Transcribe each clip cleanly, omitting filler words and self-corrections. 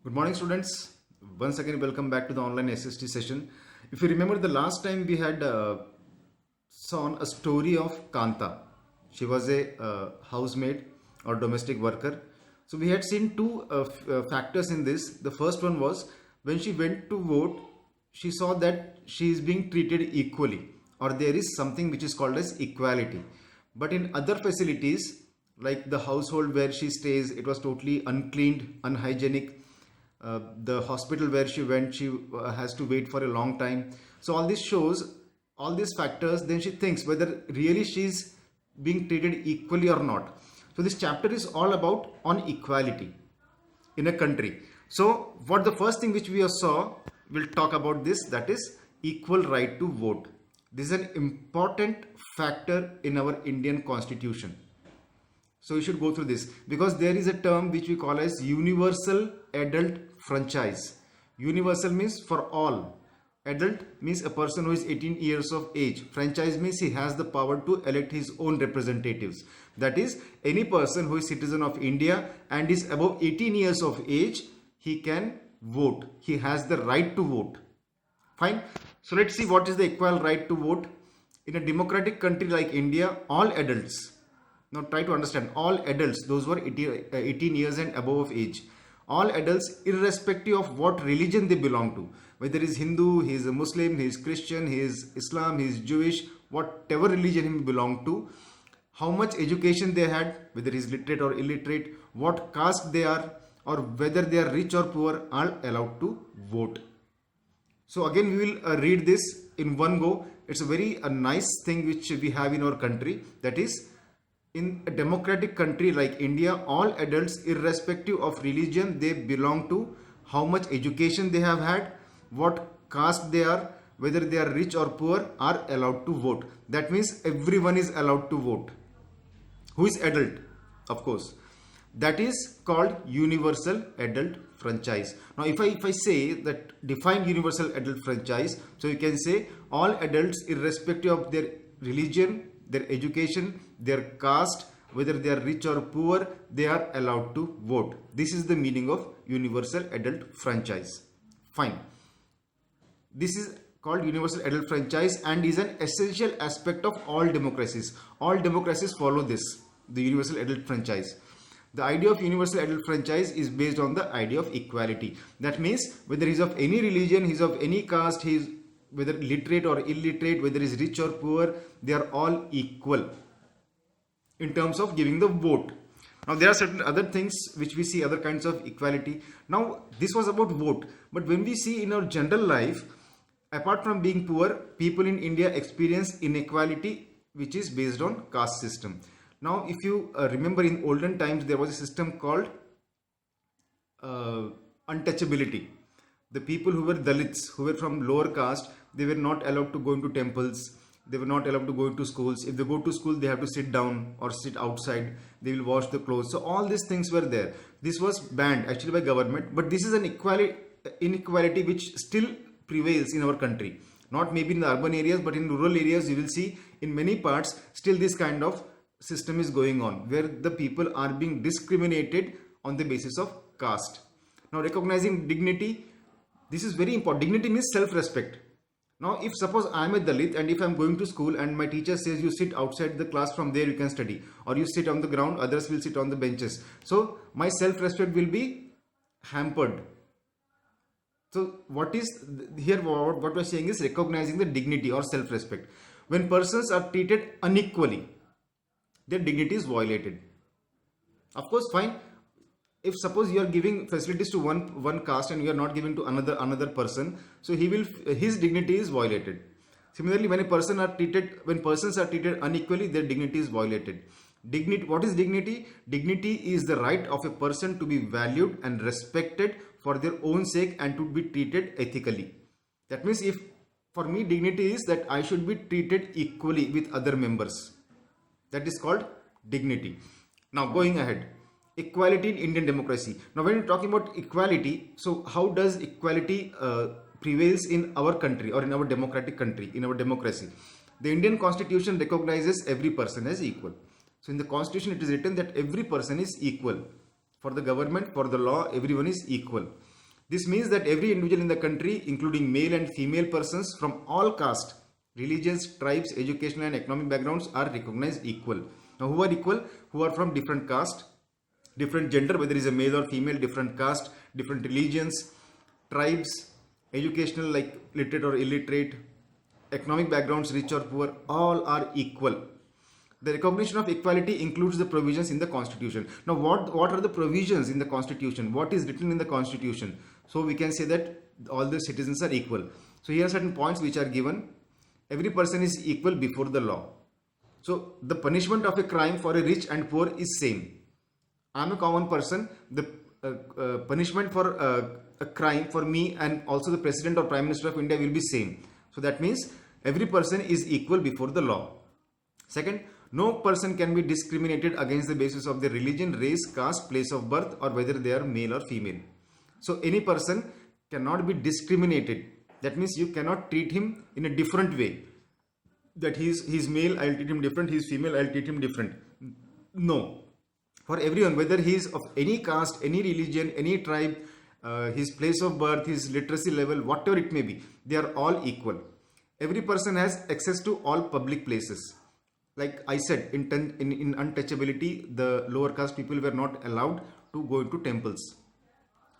Good morning, students. Once again, welcome back to the online SST session. If you remember, the last time we had saw a story of Kanta. She was a housemaid or domestic worker. So we had seen two factors in this. The first one was when she went to vote, she saw that she is being treated equally, or there is something which is called as equality. But in other facilities, like the household where she stays, it was totally uncleaned, unhygienic. The hospital where she went, she has to wait for a long time. So all this shows all these factors. Then she thinks whether really she's being treated equally or not. So this chapter is all about on equality in a country. So what the first thing which we saw, we'll talk about this, that is equal right to vote. This is an important factor in our Indian constitution. So you should go through this because there is a term which we call as universal adult franchise. Universal means for all. Adult means a person who is 18 years of age. Franchise means he has the power to elect his own representatives. That is, any person who is citizen of India and is above 18 years of age, he can vote. He has the right to vote. Fine. So let's see what is the equal right to vote. In a democratic country like India, all adults, now try to understand, all adults, those who are 18 years and above of age, all adults irrespective of what religion they belong to, whether he is Hindu, he is a Muslim, he is Christian, he is Islam, he is Jewish, whatever religion he belong to, how much education they had, whether he is literate or illiterate, what caste they are, or whether they are rich or poor, are allowed to vote. So again we will read this in one go. It's a very nice thing which we have in our country, that is, in a democratic country like India, all adults, irrespective of religion they belong to, how much education they have had, what caste they are, whether they are rich or poor, are allowed to vote. That means everyone is allowed to vote. Who is adult? Of course. That is called universal adult franchise. Now if I say that define universal adult franchise, so you can say all adults irrespective of their religion, their education, their caste, whether they are rich or poor, they are allowed to vote. This is the meaning of universal adult franchise. Fine. This is called universal adult franchise and is an essential aspect of all democracies. All democracies follow this, the universal adult franchise. The idea of universal adult franchise is based on the idea of equality. That means whether he is of any religion, he is of any caste, he is whether literate or illiterate, whether is rich or poor, they are all equal in terms of giving the vote. Now there are certain other things which we see, other kinds of equality. Now this was about vote, but when we see in our general life, apart from being poor, people in India experience inequality which is based on caste system. Now if you remember, in olden times there was a system called untouchability. The people who were Dalits, who were from lower caste, they were not allowed to go into temples. They were not allowed to go into schools. If they go to school, they have to sit down or sit outside. They will wash the clothes. So all these things were there. This was banned actually by government. But this is an inequality which still prevails in our country. Not maybe in the urban areas, but in rural areas you will see in many parts still this kind of system is going on, where the people are being discriminated on the basis of caste. Now recognizing dignity, this is very important. Dignity means self-respect. Now if suppose I am a Dalit and if I am going to school and my teacher says you sit outside the class, from there you can study, or you sit on the ground, others will sit on the benches. So my self-respect will be hampered. So what is here, what we are saying is recognizing the dignity or self-respect. When persons are treated unequally, their dignity is violated. Of course, fine. If suppose you are giving facilities to one caste and you are not giving to another person, so his dignity is violated. Similarly, when persons are treated unequally, their dignity is violated. What is dignity? Dignity is the right of a person to be valued and respected for their own sake and to be treated ethically. That means if for me dignity is that I should be treated equally with other members. That is called dignity. Now going ahead. Equality in Indian democracy. Now when you're talking about equality, so how does equality prevails in our country or in our democratic country, in our democracy? The Indian constitution recognizes every person as equal. So in the constitution it is written that every person is equal. For the government, for the law, everyone is equal. This means that every individual in the country, including male and female persons from all caste, religions, tribes, educational and economic backgrounds, are recognized equal. Now, who are equal? Who are from different caste, different gender, whether it is a male or female, different caste, different religions, tribes, educational like literate or illiterate, economic backgrounds, rich or poor, all are equal. The recognition of equality includes the provisions in the constitution. Now, what are the provisions in the constitution? What is written in the constitution? So we can say that all the citizens are equal. So here are certain points which are given. Every person is equal before the law. So the punishment of a crime for a rich and poor is same. I am a common person. The punishment for a crime for me and also the President or Prime Minister of India will be same. So that means every person is equal before the law. Second, no person can be discriminated against the basis of their religion, race, caste, place of birth, or whether they are male or female. So any person cannot be discriminated. That means you cannot treat him in a different way. That he's male, I'll treat him different. He's female, I'll treat him different. No. For everyone, whether he is of any caste, any religion, any tribe, his place of birth, his literacy level, whatever it may be, they are all equal. Every person has access to all public places. Like I said, in untouchability, the lower caste people were not allowed to go into temples.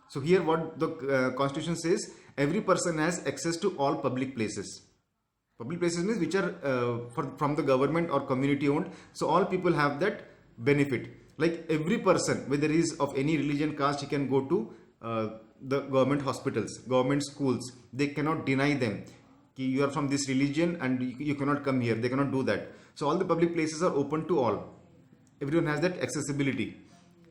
So here what the constitution says, every person has access to all public places. Public places means which are from the government or community owned. So all people have that benefit. Like every person, whether he is of any religion, caste, he can go to the government hospitals, government schools. They cannot deny them. You are from this religion and you cannot come here. They cannot do that. So all the public places are open to all. Everyone has that accessibility.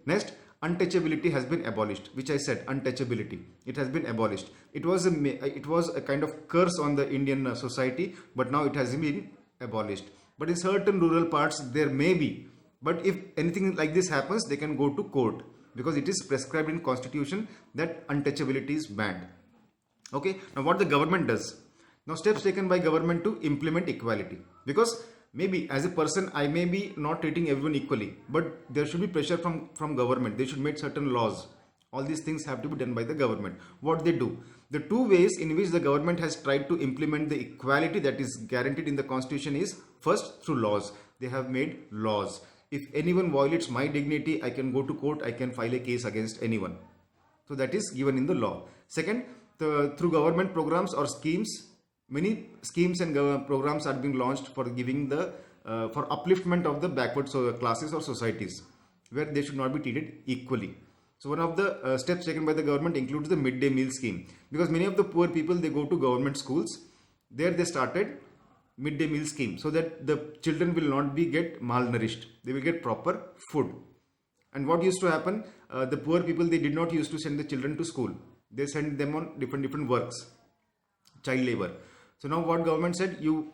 Next, untouchability has been abolished, which I said, untouchability. It has been abolished. It was a kind of curse on the Indian society, but now it has been abolished. But in certain rural parts, there may be. But if anything like this happens, they can go to court because it is prescribed in constitution that untouchability is banned. Okay. Now what the government does? Now steps taken by government to implement equality, because maybe as a person I may be not treating everyone equally, but there should be pressure from government. They should make certain laws. All these things have to be done by the government. What they do? The two ways in which the government has tried to implement the equality that is guaranteed in the constitution is first through laws. They have made laws. If anyone violates my dignity, I can go to court, I can file a case against anyone. So that is given in the law. Second, through government programs or schemes, many schemes and programs are being launched for giving for upliftment of the backward classes or societies where they should not be treated equally. So one of the steps taken by the government includes the midday meal scheme, because many of the poor people, they go to government schools. There they started midday meal scheme so that the children will not get malnourished. They will get proper food. And what used to happen, the poor people, they did not used to send the children to school. They sent them on different works, child labor. So now what government said, you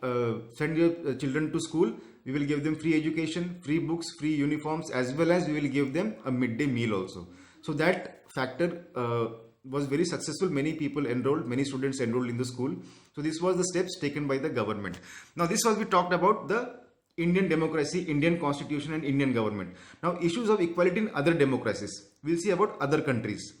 send your children to school, we will give them free education, free books, free uniforms, as well as we will give them a midday meal also. So that factor was very successful. Many people enrolled, many students enrolled in the school. So this was the steps taken by the government. Now this was, we talked about the Indian democracy, Indian constitution and Indian government. Now issues of equality in other democracies. We'll see about other countries.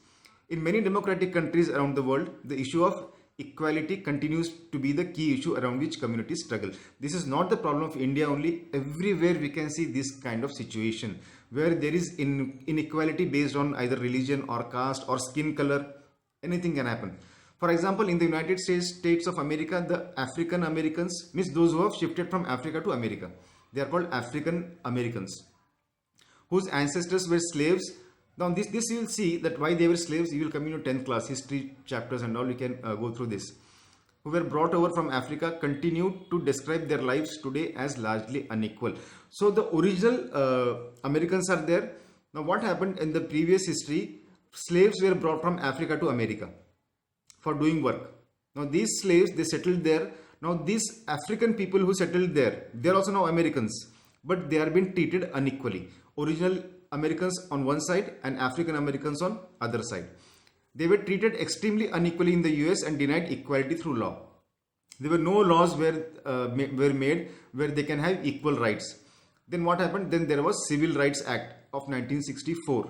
In many democratic countries around the world, the issue of equality continues to be the key issue around which communities struggle. This is not the problem of India only. Everywhere we can see this kind of situation where there is inequality based on either religion or caste or skin color. Anything can happen. For example, in the United States of America, the African Americans, means those who have shifted from Africa to America, they are called African Americans, whose ancestors were slaves. Now this you will see that why they were slaves. You will come in your 10th class history chapters and all, you can go through this. Who were brought over from Africa continued to describe their lives today as largely unequal. So the original Americans are there. Now what happened in the previous history, slaves were brought from Africa to America for doing work. Now these slaves, they settled there. Now these African people who settled there, they are also now Americans, but they are being treated unequally. Original Americans on one side and African Americans on other side. They were treated extremely unequally in the US and denied equality through law. There were no laws were made where they can have equal rights. Then what happened? Then there was Civil Rights Act of 1964.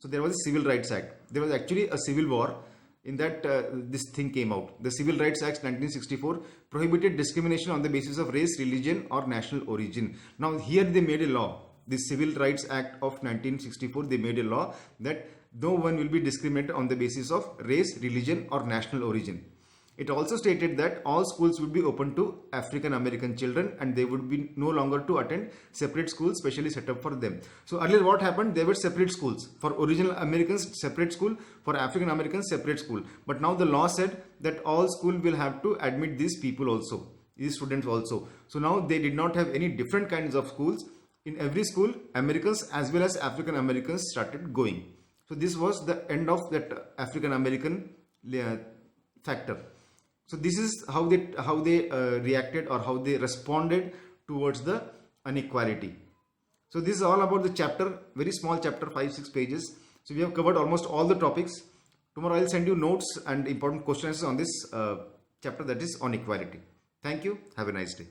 So there was a Civil Rights Act. There was actually a civil war in that this thing came out. The Civil Rights Act 1964 prohibited discrimination on the basis of race, religion or national origin. Now here they made a law. The Civil Rights Act of 1964, they made a law that no one will be discriminated on the basis of race, religion or national origin. It also stated that all schools would be open to African American children and they would be no longer to attend separate schools specially set up for them. So earlier what happened? There were separate schools. For original Americans, separate school. For African Americans, separate school. But now the law said that all school will have to admit these people also, these students also. So now they did not have any different kinds of schools. In every school, Americans as well as African Americans started going. So this was the end of that African American factor. So this is how they reacted or how they responded towards the inequality. So this is all about the chapter, very small chapter, 5-6 pages. So we have covered almost all the topics. Tomorrow I will send you notes and important questions on this chapter, that is on equality. Thank you. Have a nice day.